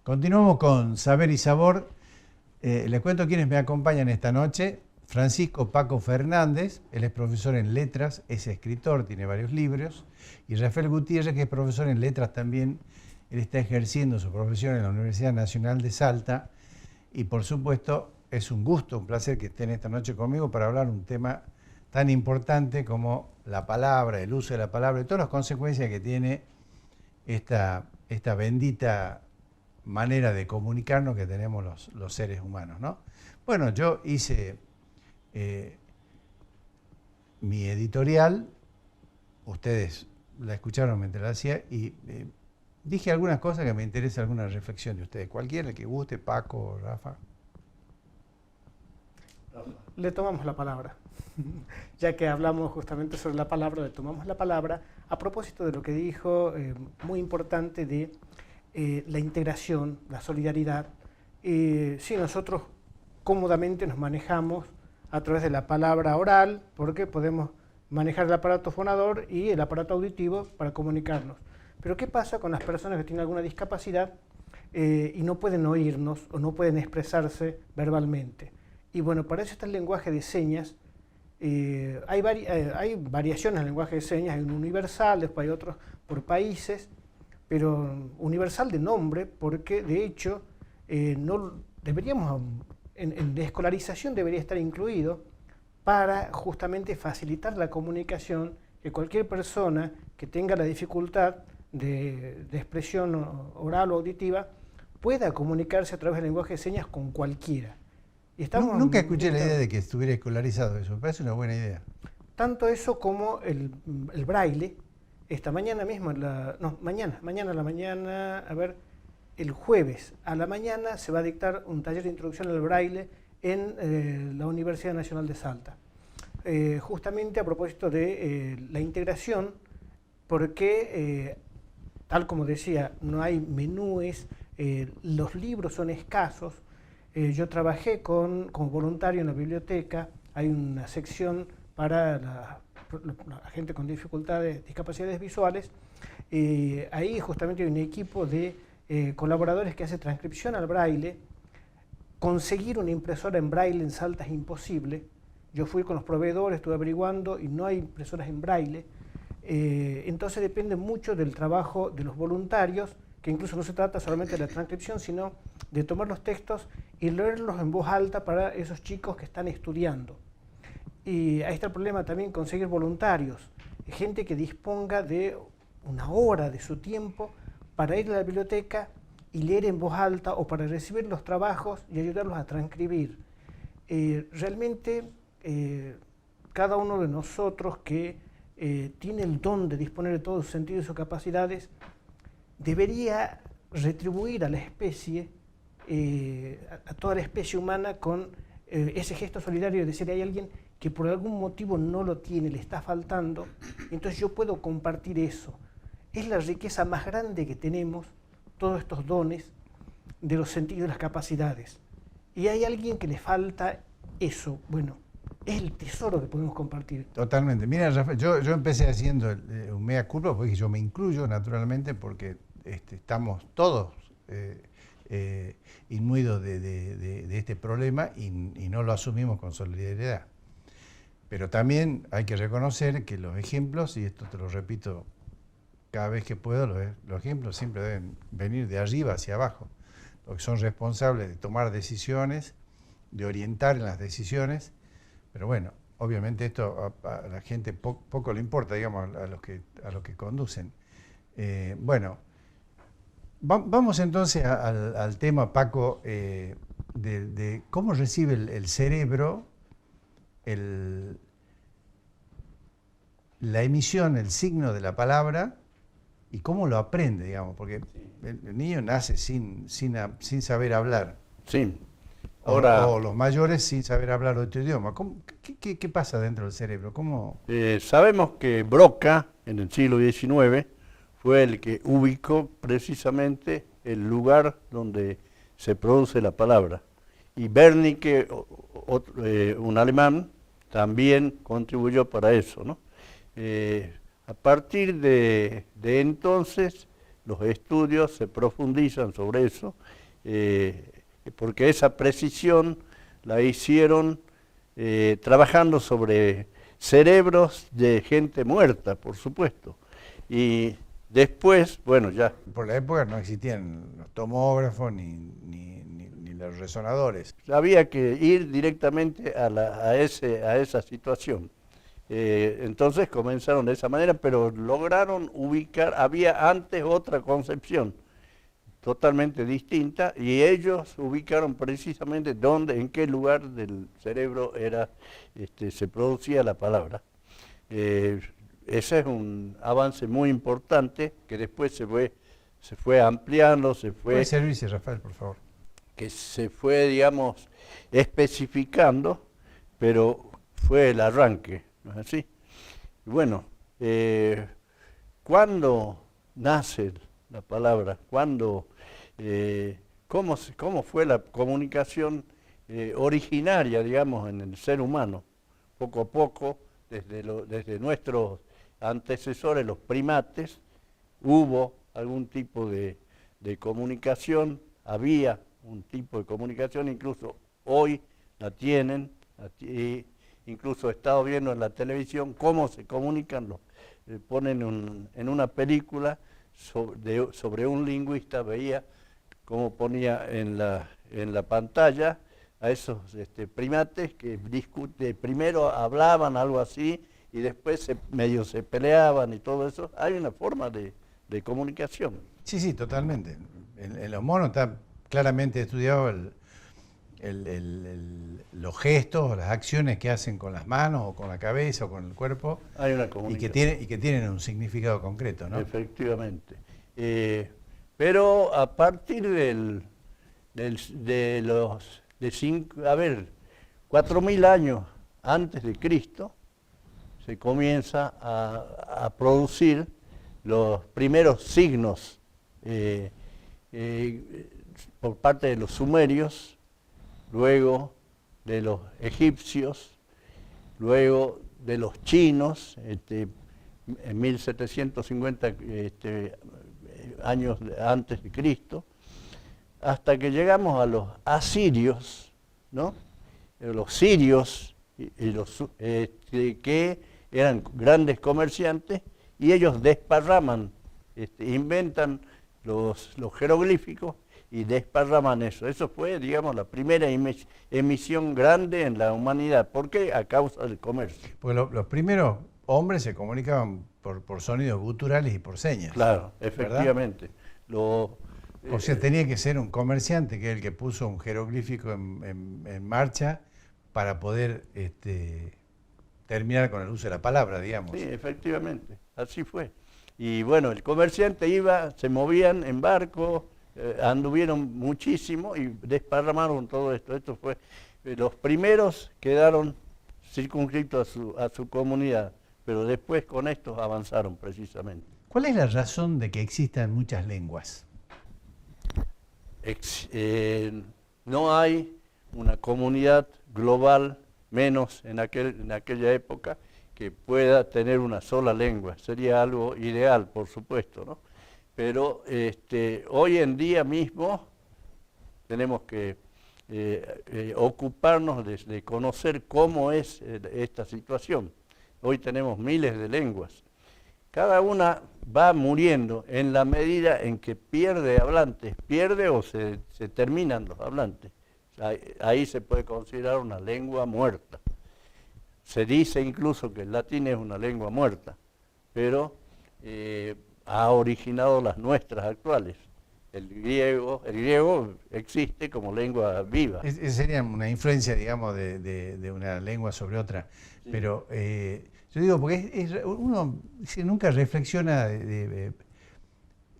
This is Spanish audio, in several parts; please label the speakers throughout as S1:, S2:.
S1: Continuamos con Saber y Sabor. Les cuento quiénes me acompañan esta noche. Francisco Paco Fernández, él es profesor en letras, es escritor, tiene varios libros. Y Rafael Gutiérrez, que es profesor en letras también. Él está ejerciendo su profesión en la Universidad Nacional de Salta. Y por supuesto, es un gusto, un placer que estén esta noche conmigo para hablar un tema tan importante como la palabra, el uso de la palabra y todas las consecuencias que tiene esta bendita manera de comunicarnos que tenemos los seres humanos, ¿no? Bueno, yo hice mi editorial, ustedes la escucharon mientras la hacía, y dije algunas cosas que me interesa, alguna reflexión de ustedes. Cualquiera que guste, Paco, Rafa.
S2: Le tomamos la palabra. Ya que hablamos justamente sobre la palabra, le tomamos la palabra a propósito de lo que dijo, muy importante, de la integración, la solidaridad. Sí, nosotros cómodamente nos manejamos a través de la palabra oral, porque podemos manejar el aparato fonador y el aparato auditivo para comunicarnos. Pero ¿qué pasa con las personas que tienen alguna discapacidad y no pueden oírnos o no pueden expresarse verbalmente? Y bueno, para eso está el lenguaje de señas. Hay variaciones en el lenguaje de señas, hay un universal, después hay otros por países, pero universal de nombre, porque de hecho no deberíamos, en la escolarización debería estar incluido para justamente facilitar la comunicación, que cualquier persona que tenga la dificultad de expresión oral o auditiva pueda comunicarse a través del lenguaje de señas con cualquiera.
S1: Nunca escuché la idea de que estuviera escolarizado eso, me parece una buena idea.
S2: Tanto eso como el braille. Esta mañana mismo, mañana a la mañana, el jueves a la mañana se va a dictar un taller de introducción al braille en la Universidad Nacional de Salta. Justamente a propósito de la integración, porque, tal como decía, no hay menúes, los libros son escasos. Yo trabajé como voluntario en la biblioteca, hay una sección para la gente con dificultades, discapacidades visuales. Ahí justamente hay un equipo de colaboradores que hace transcripción al braille. Conseguir una impresora en braille en Salta es imposible. Yo fui con los proveedores, estuve averiguando y no hay impresoras en braille. Entonces depende mucho del trabajo de los voluntarios, que incluso no se trata solamente de la transcripción, sino de tomar los textos y leerlos en voz alta para esos chicos que están estudiando. Y ahí está el problema también, conseguir voluntarios, gente que disponga de una hora de su tiempo para ir a la biblioteca y leer en voz alta o para recibir los trabajos y ayudarlos a transcribir. Realmente cada uno de nosotros que tiene el don de disponer de todos sus sentidos y sus capacidades debería retribuir a la especie, a toda la especie humana, con ese gesto solidario de decir, hay alguien que por algún motivo no lo tiene, le está faltando, entonces yo puedo compartir eso. Es la riqueza más grande que tenemos, todos estos dones de los sentidos y las capacidades. Y hay alguien que le falta eso, bueno, es el tesoro que podemos compartir.
S1: Totalmente. Mira, Rafael, yo empecé haciendo un mea culpa, porque yo me incluyo naturalmente, porque estamos todos inmuidos de este problema y no lo asumimos con solidaridad. Pero también hay que reconocer que los ejemplos, y esto te lo repito cada vez que puedo, los ejemplos siempre deben venir de arriba hacia abajo. Los que son responsables de tomar decisiones, de orientar en las decisiones. Pero bueno, obviamente esto a la gente poco le importa, digamos, a los que conducen. Bueno, vamos entonces al tema, Paco, de cómo recibe el cerebro la emisión, el signo de la palabra y cómo lo aprende, digamos, porque el niño nace sin saber hablar.
S3: Sí.
S1: O los mayores sin saber hablar otro idioma. ¿Qué pasa dentro del cerebro?
S3: Sabemos que Broca, en el siglo XIX, fue el que ubicó precisamente el lugar donde se produce la palabra. Y Wernicke, un alemán, también contribuyó para eso, ¿no? A partir de entonces, los estudios se profundizan sobre eso, porque esa precisión la hicieron trabajando sobre cerebros de gente muerta, por supuesto. Y después, bueno, ya.
S1: Por la época no existían los tomógrafos ni los resonadores.
S3: Había que ir directamente a esa situación. Entonces comenzaron de esa manera, pero lograron ubicar, había antes otra concepción totalmente distinta, y ellos ubicaron precisamente dónde, en qué lugar del cerebro se producía la palabra. Ese es un avance muy importante que después se fue ampliando,
S1: ¿Puede servirse, Rafael, por favor?
S3: Que se fue, digamos, especificando, pero fue el arranque, ¿no es así? Y bueno, ¿cuándo nace la palabra? ¿Cómo fue la comunicación originaria, digamos, en el ser humano? Poco a poco, desde nuestros antecesores, los primates, hubo algún tipo de comunicación, había un tipo de comunicación, incluso hoy la tienen, incluso he estado viendo en la televisión cómo se comunican, ponen en una película sobre un lingüista, veía cómo ponía en la pantalla a esos primates que primero hablaban algo así y después medio se peleaban y todo eso. Hay una forma de comunicación.
S1: Sí, totalmente. En los monos está claramente estudiado los gestos, las acciones que hacen con las manos o con la cabeza o con el cuerpo.
S3: Hay una comunicación.
S1: Y que tienen un significado concreto, ¿no?
S3: Efectivamente. Pero a partir de 4.000 años antes de Cristo, se comienza a producir los primeros signos por parte de los sumerios, luego de los egipcios, luego de los chinos, en 1750 años antes de Cristo, hasta que llegamos a los asirios, ¿no? Los sirios, que eran grandes comerciantes, y ellos desparraman, inventan los jeroglíficos y desparraman eso. Eso fue, digamos, la primera emisión grande en la humanidad. ¿Por qué? A causa del comercio.
S1: Porque los primeros hombres se comunicaban por sonidos guturales y por señas.
S3: Claro, efectivamente.
S1: O sea, tenía que ser un comerciante, que es el que puso un jeroglífico en marcha para poder terminar con el uso de la palabra, digamos.
S3: Sí, efectivamente, así fue. Y bueno, el comerciante se movían en barco, anduvieron muchísimo y desparramaron todo esto. Esto fue, los primeros quedaron circunscritos a su comunidad, pero después con estos avanzaron precisamente.
S1: ¿Cuál es la razón de que existan muchas lenguas?
S3: No hay una comunidad global, menos en aquella época, que pueda tener una sola lengua. Sería algo ideal, por supuesto, ¿no? Pero hoy en día mismo tenemos que ocuparnos de conocer cómo es esta situación. Hoy tenemos miles de lenguas. Cada una va muriendo en la medida en que pierde hablantes, o se terminan los hablantes. Ahí se puede considerar una lengua muerta. Se dice incluso que el latín es una lengua muerta, pero ha originado las nuestras actuales. El griego existe como lengua viva.
S1: Esa sería una influencia, digamos, de una lengua sobre otra. Sí. Pero yo digo, porque uno nunca reflexiona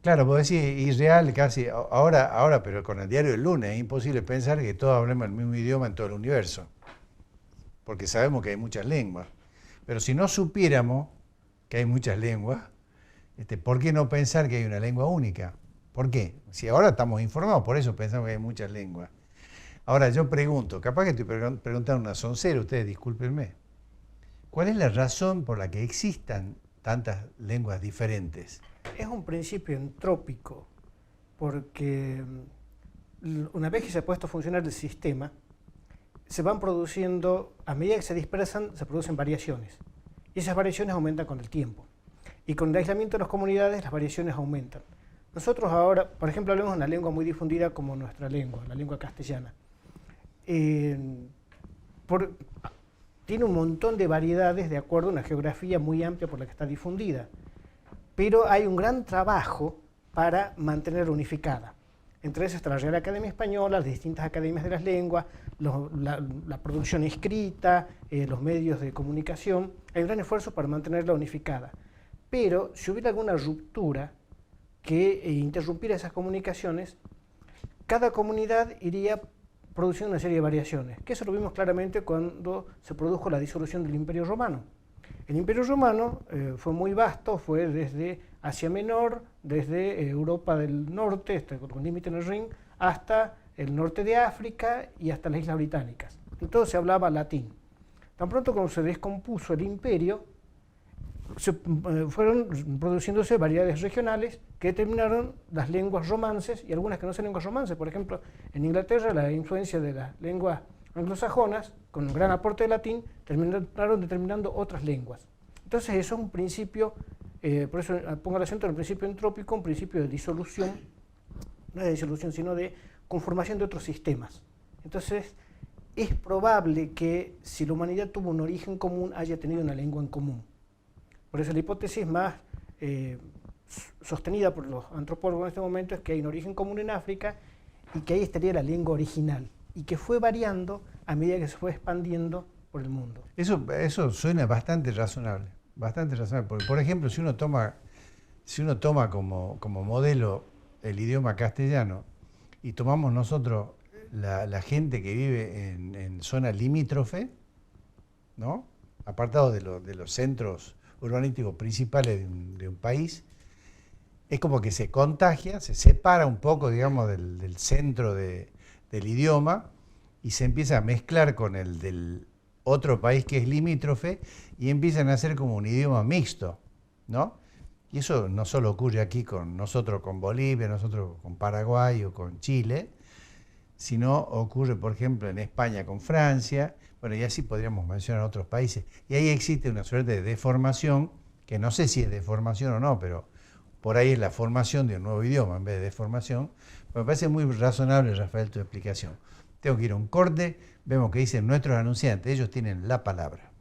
S1: claro, vos decís irreal casi ahora, pero con el diario del lunes es imposible pensar que todos hablemos el mismo idioma en todo el universo, porque sabemos que hay muchas lenguas. Pero si no supiéramos que hay muchas lenguas, ¿por qué no pensar que hay una lengua única? ¿Por qué? Si ahora estamos informados, por eso pensamos que hay muchas lenguas. Ahora yo pregunto, capaz que estoy preguntando una soncera, ustedes discúlpenme. ¿Cuál es la razón por la que existan tantas lenguas diferentes?
S2: Es un principio entrópico, porque una vez que se ha puesto a funcionar el sistema, se van produciendo, a medida que se dispersan, se producen variaciones. Y esas variaciones aumentan con el tiempo. Y con el aislamiento de las comunidades, las variaciones aumentan. Nosotros ahora, por ejemplo, hablamos de una lengua muy difundida como nuestra lengua, la lengua castellana. Tiene un montón de variedades de acuerdo a una geografía muy amplia por la que está difundida. Pero hay un gran trabajo para mantenerla unificada. Entre esas está la Real Academia Española, las distintas academias de las lenguas, la producción escrita, los medios de comunicación. Hay un gran esfuerzo para mantenerla unificada. Pero si hubiera alguna ruptura que interrumpiera esas comunicaciones, cada comunidad iría produciendo una serie de variaciones, que eso lo vimos claramente cuando se produjo la disolución del Imperio Romano. El Imperio Romano fue muy vasto, fue desde Asia Menor, desde Europa del Norte, con límite en el Rin, hasta el norte de África y hasta las Islas Británicas. Entonces se hablaba latín. Tan pronto como se descompuso el imperio, fueron produciéndose variedades regionales que determinaron las lenguas romances y algunas que no son lenguas romances. Por ejemplo, en Inglaterra la influencia de las lenguas anglosajonas, con un gran aporte de latín, terminaron determinando otras lenguas. Entonces eso es un principio, por eso pongo el acento en el principio entrópico, un principio de disolución, no de disolución, sino de conformación de otros sistemas. Entonces es probable que si la humanidad tuvo un origen común, haya tenido una lengua en común. Por eso la hipótesis más sostenida por los antropólogos en este momento es que hay un origen común en África y que ahí estaría la lengua original y que fue variando a medida que se fue expandiendo por el mundo.
S1: Eso suena bastante razonable, porque, por ejemplo, si uno toma como modelo el idioma castellano y tomamos nosotros la gente que vive en zona limítrofe, ¿no? Apartados de los centros urbanísticos principales de un país, es como que se contagia, se separa un poco, digamos, del centro del idioma y se empieza a mezclar con el del otro país que es limítrofe y empiezan a hacer como un idioma mixto, ¿no? Y eso no solo ocurre aquí con nosotros, con Bolivia, nosotros con Paraguay o con Chile, sino ocurre, por ejemplo, en España con Francia, bueno, y así podríamos mencionar otros países. Y ahí existe una suerte de deformación, que no sé si es deformación o no, pero por ahí es la formación de un nuevo idioma en vez de deformación. Me parece muy razonable, Rafael, tu explicación. Tengo que ir a un corte, vemos qué dicen nuestros anunciantes, ellos tienen la palabra.